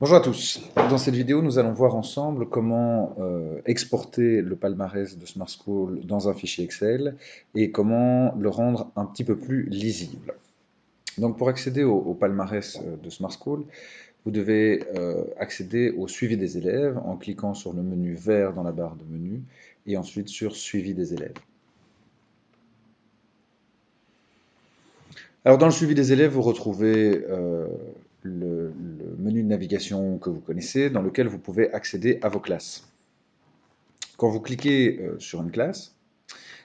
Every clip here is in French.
Bonjour à tous. Dans cette vidéo, nous allons voir ensemble comment exporter le palmarès de Smart School dans un fichier Excel et comment le rendre un petit peu plus lisible. Donc pour accéder au palmarès de Smart School, vous devez accéder au suivi des élèves en cliquant sur le menu vert dans la barre de menu et ensuite sur suivi des élèves. Alors dans le suivi des élèves, vous retrouvez le menu de navigation que vous connaissez dans lequel vous pouvez accéder à vos classes. Quand vous cliquez sur une classe,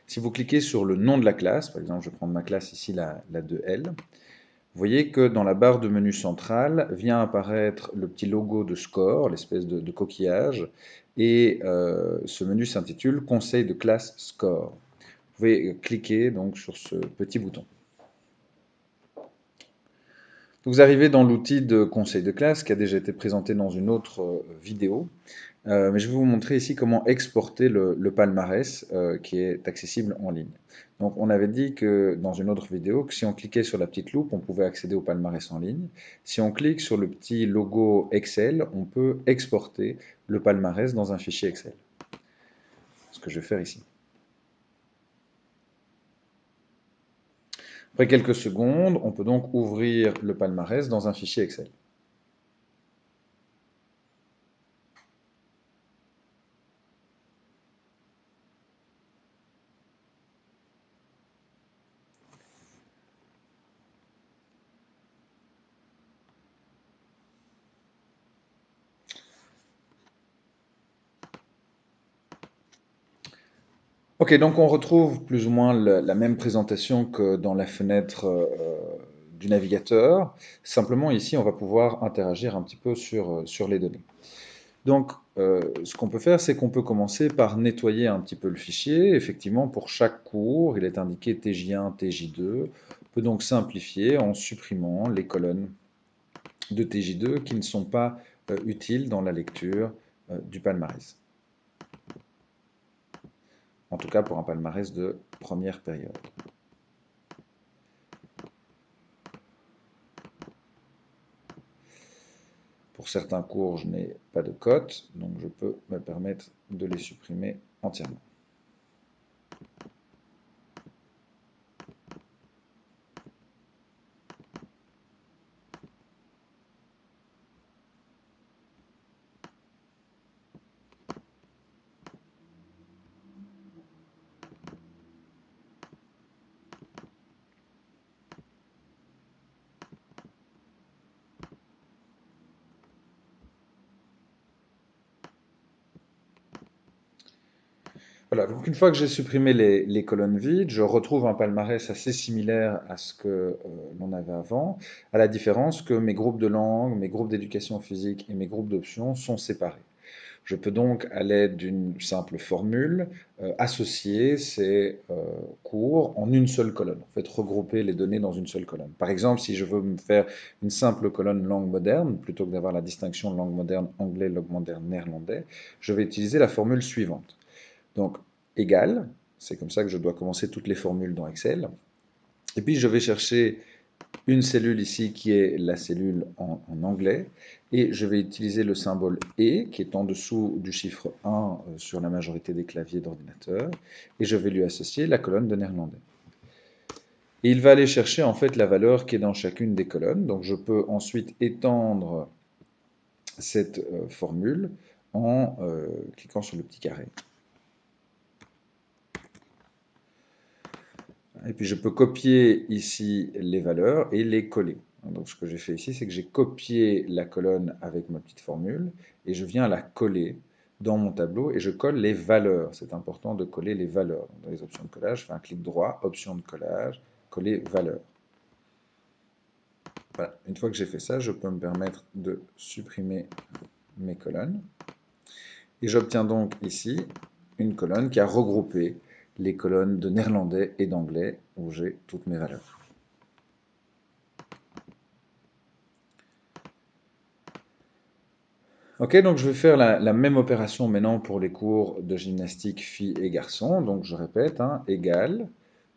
si vous cliquez sur le nom de la classe, par exemple je vais prendre ma classe ici, la 2L, vous voyez que dans la barre de menu centrale vient apparaître le petit logo de score, l'espèce de coquillage, et ce menu s'intitule Conseil de classe score. Vous pouvez cliquer donc sur ce petit bouton. Vous arrivez dans l'outil de conseil de classe qui a déjà été présenté dans une autre vidéo. Mais je vais vous montrer ici comment exporter le palmarès qui est accessible en ligne. Donc on avait dit que dans une autre vidéo que si on cliquait sur la petite loupe, on pouvait accéder au palmarès en ligne. Si on clique sur le petit logo Excel, on peut exporter le palmarès dans un fichier Excel. Ce que je vais faire ici. Après quelques secondes, on peut donc ouvrir le palmarès dans un fichier Excel. Ok, donc on retrouve plus ou moins la même présentation que dans la fenêtre du navigateur. Simplement ici, on va pouvoir interagir un petit peu sur les données. Donc, ce qu'on peut faire, c'est qu'on peut commencer par nettoyer un petit peu le fichier. Effectivement, pour chaque cours, il est indiqué TJ1, TJ2. On peut donc simplifier en supprimant les colonnes de TJ2 qui ne sont pas utiles dans la lecture du palmarès. En tout cas pour un palmarès de première période. Pour certains cours, je n'ai pas de cote, donc je peux me permettre de les supprimer entièrement. Voilà, donc une fois que j'ai supprimé les colonnes vides, je retrouve un palmarès assez similaire à ce que l'on avait avant, à la différence que mes groupes de langue, mes groupes d'éducation physique et mes groupes d'options sont séparés. Je peux donc, à l'aide d'une simple formule, associer ces cours en une seule colonne, en fait regrouper les données dans une seule colonne. Par exemple, si je veux me faire une simple colonne langue moderne, plutôt que d'avoir la distinction langue moderne anglais, langue moderne néerlandais, je vais utiliser la formule suivante. Donc, égal, c'est comme ça que je dois commencer toutes les formules dans Excel. Et puis, je vais chercher une cellule ici qui est la cellule en anglais, et je vais utiliser le symbole E qui est en dessous du chiffre 1 sur la majorité des claviers d'ordinateur, et je vais lui associer la colonne de néerlandais. Et il va aller chercher en fait la valeur qui est dans chacune des colonnes, donc je peux ensuite étendre cette formule en cliquant sur le petit carré. Et puis je peux copier ici les valeurs et les coller. Donc ce que j'ai fait ici, c'est que j'ai copié la colonne avec ma petite formule et je viens la coller dans mon tableau et je colle les valeurs. C'est important de coller les valeurs. Dans les options de collage, je fais un clic droit, option de collage, coller valeurs. Voilà. Une fois que j'ai fait ça, je peux me permettre de supprimer mes colonnes. Et j'obtiens donc ici une colonne qui a regroupé les colonnes de néerlandais et d'anglais où j'ai toutes mes valeurs. Ok, donc je vais faire la même opération maintenant pour les cours de gymnastique filles et garçons. Donc je répète, égal,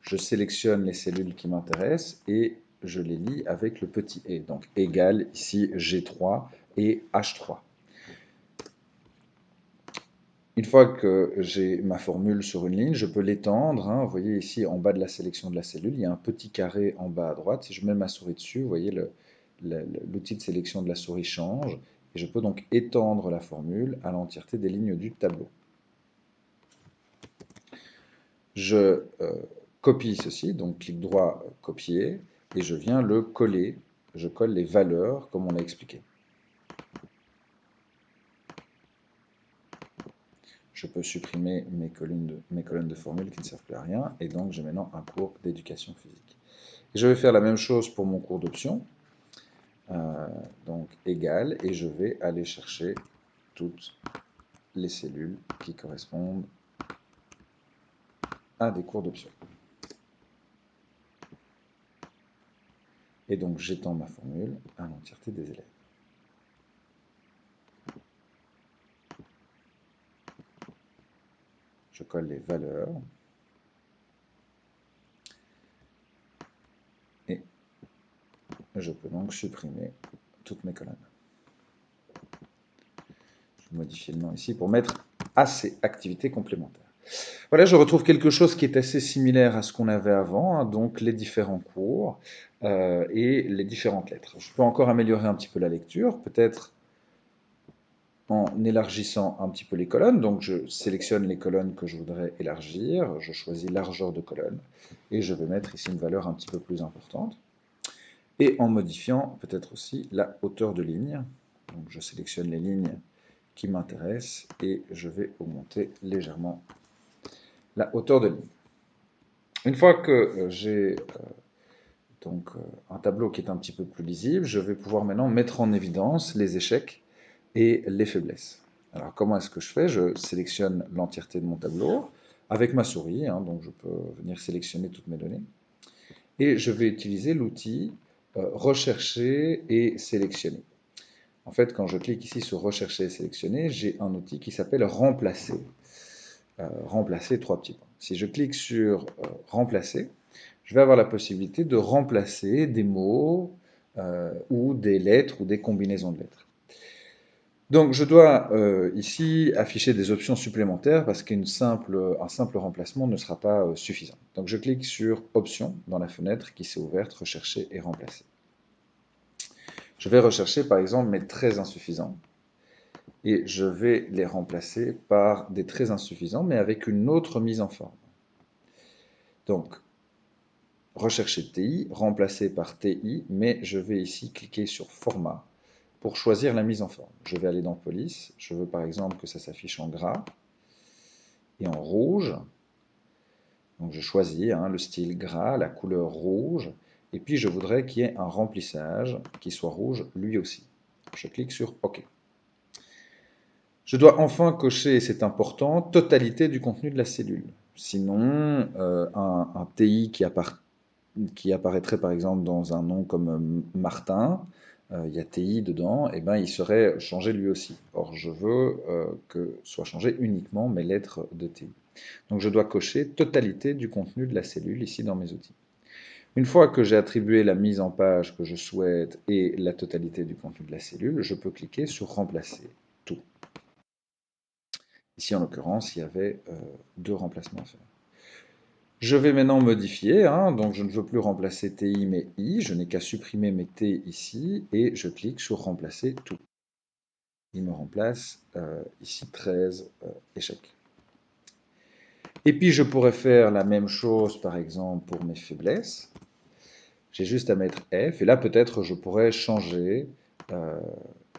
je sélectionne les cellules qui m'intéressent et je les lis avec le petit et. Donc égal, ici G3, et H3. Une fois que j'ai ma formule sur une ligne, je peux l'étendre, hein. Vous voyez ici en bas de la sélection de la cellule, il y a un petit carré en bas à droite. Si je mets ma souris dessus, vous voyez l'outil de sélection de la souris change. Et je peux donc étendre la formule à l'entièreté des lignes du tableau. Je copie ceci, donc clic droit, copier, et je viens le coller. Je colle les valeurs comme on l'a expliqué. Je peux supprimer mes colonnes de formules qui ne servent plus à rien, et donc j'ai maintenant un cours d'éducation physique. Et je vais faire la même chose pour mon cours d'option, donc égal, et je vais aller chercher toutes les cellules qui correspondent à des cours d'option. Et donc j'étends ma formule à l'entièreté des élèves. Je colle les valeurs. Et je peux donc supprimer toutes mes colonnes. Je vais modifier le nom ici pour mettre à ces activités complémentaires. Voilà, je retrouve quelque chose qui est assez similaire à ce qu'on avait avant, hein, donc les différents cours et les différentes lettres. Je peux encore améliorer un petit peu la lecture, peut-être en élargissant un petit peu les colonnes. Donc je sélectionne les colonnes que je voudrais élargir, je choisis largeur de colonne et je vais mettre ici une valeur un petit peu plus importante. Et en modifiant peut-être aussi la hauteur de ligne. Donc je sélectionne les lignes qui m'intéressent et je vais augmenter légèrement la hauteur de ligne. Une fois que j'ai donc un tableau qui est un petit peu plus lisible, je vais pouvoir maintenant mettre en évidence les échecs et les faiblesses. Alors comment est-ce que je fais? Je sélectionne l'entièreté de mon tableau avec ma souris, hein, donc je peux venir sélectionner toutes mes données. Et je vais utiliser l'outil rechercher et sélectionner. En fait, quand je clique ici sur rechercher et sélectionner, j'ai un outil qui s'appelle remplacer. Remplacer, trois petits points. Si je clique sur remplacer, je vais avoir la possibilité de remplacer des mots ou des lettres ou des combinaisons de lettres. Donc je dois ici afficher des options supplémentaires parce qu'un simple remplacement ne sera pas suffisant. Donc je clique sur options dans la fenêtre qui s'est ouverte, rechercher et remplacer. Je vais rechercher par exemple mes traits insuffisants et je vais les remplacer par des traits insuffisants mais avec une autre mise en forme. Donc rechercher TI, remplacer par TI, mais je vais ici cliquer sur format pour choisir la mise en forme. Je vais aller dans police, je veux par exemple que ça s'affiche en gras et en rouge. Donc je choisis le style gras, la couleur rouge, et puis je voudrais qu'il y ait un remplissage qui soit rouge lui aussi. Je clique sur OK. Je dois enfin cocher, et c'est important, totalité du contenu de la cellule. Sinon, un TI qui apparaîtrait par exemple dans un nom comme Martin, il y a TI dedans, et ben il serait changé lui aussi. Or, je veux que soient changées uniquement mes lettres de TI. Donc je dois cocher totalité du contenu de la cellule ici dans mes outils. Une fois que j'ai attribué la mise en page que je souhaite et la totalité du contenu de la cellule, je peux cliquer sur remplacer tout. Ici en l'occurrence, il y avait deux remplacements à faire. Je vais maintenant modifier, donc je ne veux plus remplacer TI mais I, je n'ai qu'à supprimer mes T ici et je clique sur remplacer tout. Il me remplace ici 13 échecs. Et puis je pourrais faire la même chose par exemple pour mes faiblesses. J'ai juste à mettre F et là peut-être je pourrais changer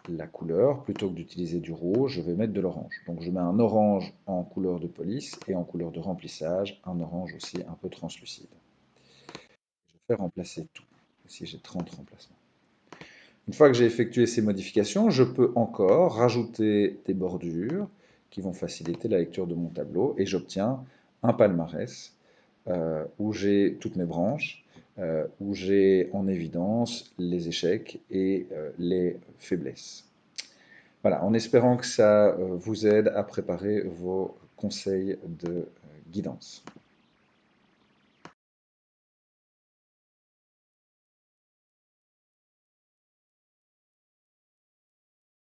la couleur. Plutôt que d'utiliser du rouge, je vais mettre de l'orange. Donc je mets un orange en couleur de police et en couleur de remplissage, un orange aussi un peu translucide. Je vais remplacer tout. Ici j'ai 30 remplacements. Une fois que j'ai effectué ces modifications, je peux encore rajouter des bordures qui vont faciliter la lecture de mon tableau et j'obtiens un palmarès où j'ai toutes mes branches, où j'ai en évidence les échecs et les faiblesses. Voilà, en espérant que ça vous aide à préparer vos conseils de guidance.